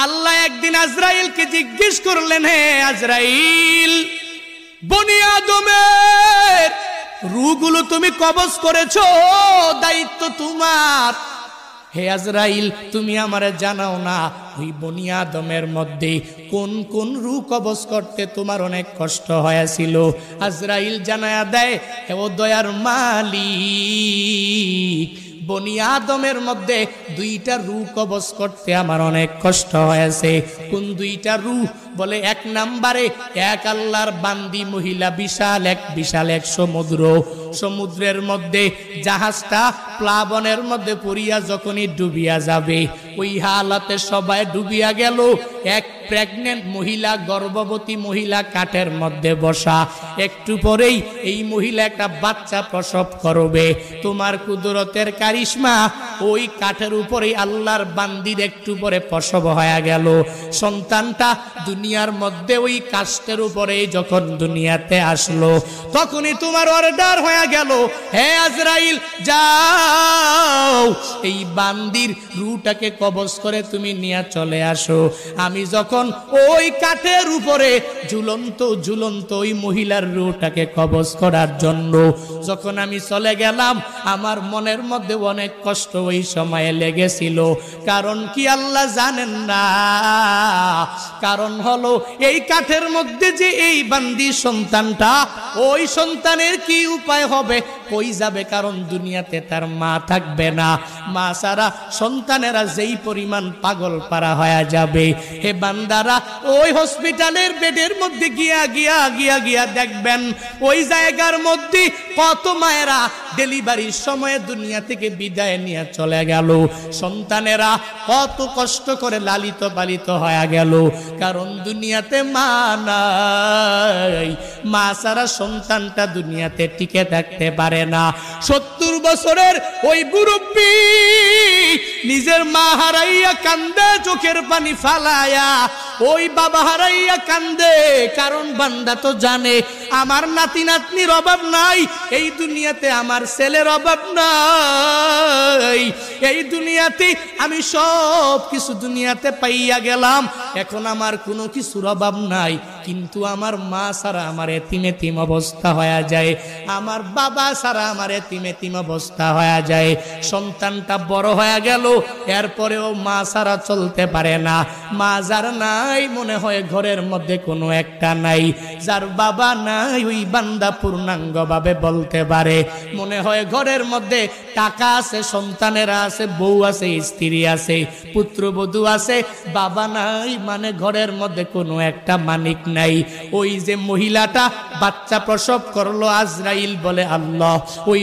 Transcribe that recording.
আল্লাহ একদিন আজরাইলকে জিজ্ঞেস করলেন, হে আজরাইল, বনি আদমের রূহগুলো তুমি কবজ করেছো, দায়িত্ব তোমার। হে আজরাইল, তুমি আমারে জানাও না ওই বনি আদমের মধ্যে কোন কোন রূহ কবজ করতে তোমার অনেক কষ্ট হয়েছিল। আজরাইল জানায়া দেয়, হে ও দয়ার মালিক, বনি আদমের মধ্যে দুইটা রূহ কবজ করতে আমার অনেক কষ্ট হয়েছে। কোন দুইটা রূহ? বলে এক নাম্বারে এক আল্লাহর বান্দি মহিলা, বিশাল এক সমুদ্রের মধ্যে জাহাজটা প্লাবনের মধ্যে পড়িয়া যখনই ডুবিয়া যাবে, ওই হালাতে সবাই ডুবিয়া গেল। এক প্রেগনেন্ট মহিলা, গর্ভবতী মহিলা কাঠের মধ্যে বসা, একটু পরেই এই মহিলা একটা বাচ্চা প্রসব করবে। তোমার কুদরতের কারিশমা, ওই কাঠের উপরে আল্লাহর বান্দির একটু পরে প্রসব হয়ে গেল। সন্তানটা দুনিয়ার মধ্যে ওই কাষ্ঠের উপরে যখন দুনিয়াতে আসলো, তখনই তোমার অর্ডার হয়ে গেল, হে আজরাইল, যাও এই বান্দির রূহটাকে কবজ করে তুমি নিয়ে চলে আসো। আমি যখন ওই কাঠের উপরে ঝুলন্ত ওই মহিলার রূহটাকে কবজ করার জন্য যখন আমি চলে গেলাম, আমার মনের মধ্যে অনেক কষ্ট ওই সময়ে লেগেছিল। কারণ কি আল্লাহ জানেন না? কারণ হলো এই কাঠের মধ্যে যে এই বান্দি সন্তানটা, ওই সন্তানের কি উপায় হবে, কই যাবে? কারণ দুনিয়াতে তার মা থাকবে না। মা ছাড়া সন্তানেরা যেই পরিমাণ পাগল পারা হয়ে যাবে। হে বান্দারা, ওই হসপিটালের বেডের মধ্যে গিয়া দেখবেন, ওই জায়গার মধ্যে কত মায়েরা ডেলিভারির সময় দুনিয়া থেকে বিদায় নিয়ে চলে গেল। সন্তানেরা কত কষ্ট করে লালিত পালিত হয়ে গেল। কারণ দুনিয়াতে মা নাই। মা ছাড়া সন্তানটা দুনিয়াতে টিকে থাকতে পারে না। 70 বছরের ওই মুরব্বী নিজের মা হারাইয়া কান্দে, চোখের পানি ফালায়া। ওই বাবা হারাইয়া কান্দে, কারণ বান্দা তো জানে আমার নাতি নাতনির অভাব নাই, এই দুনিয়াতে আমার ছেলের অভাব নাই। এই দুনিয়াতে আমি সব কিছু দুনিয়াতে পাইয়া গেলাম, এখন আমার কোনো কিছুর অভাব নাই। কিন্তু আমার মা ছাড়া আমার এতিম অবস্থা হয়ে যায়, আমার বাবা ছাড়া আমার এতিম অবস্থা হয়ে যায়। সন্তানটা বড় হয়ে গেল, এরপরেও মা ছাড়া চলতে পারে না। মা যার নাই, মনে হয় ঘরের মধ্যে কোনো একটা নাই। যার বাবা নাই, ওই বান্দা পূর্ণাঙ্গ ভাবে বলতে পারে মনে হয় ঘরের মধ্যে টাকা আছে, সন্তানেরা আছে, বউ আছে, স্ত্রী আছে, পুত্রবধূ আছে, বাবা নাই, মানে ঘরের মধ্যে কোনো একটা মানিক নাই। ওই যে মহিলাটা বাচ্চা প্রসব করলো, আজরাইল বলে আল্লাহ, ওই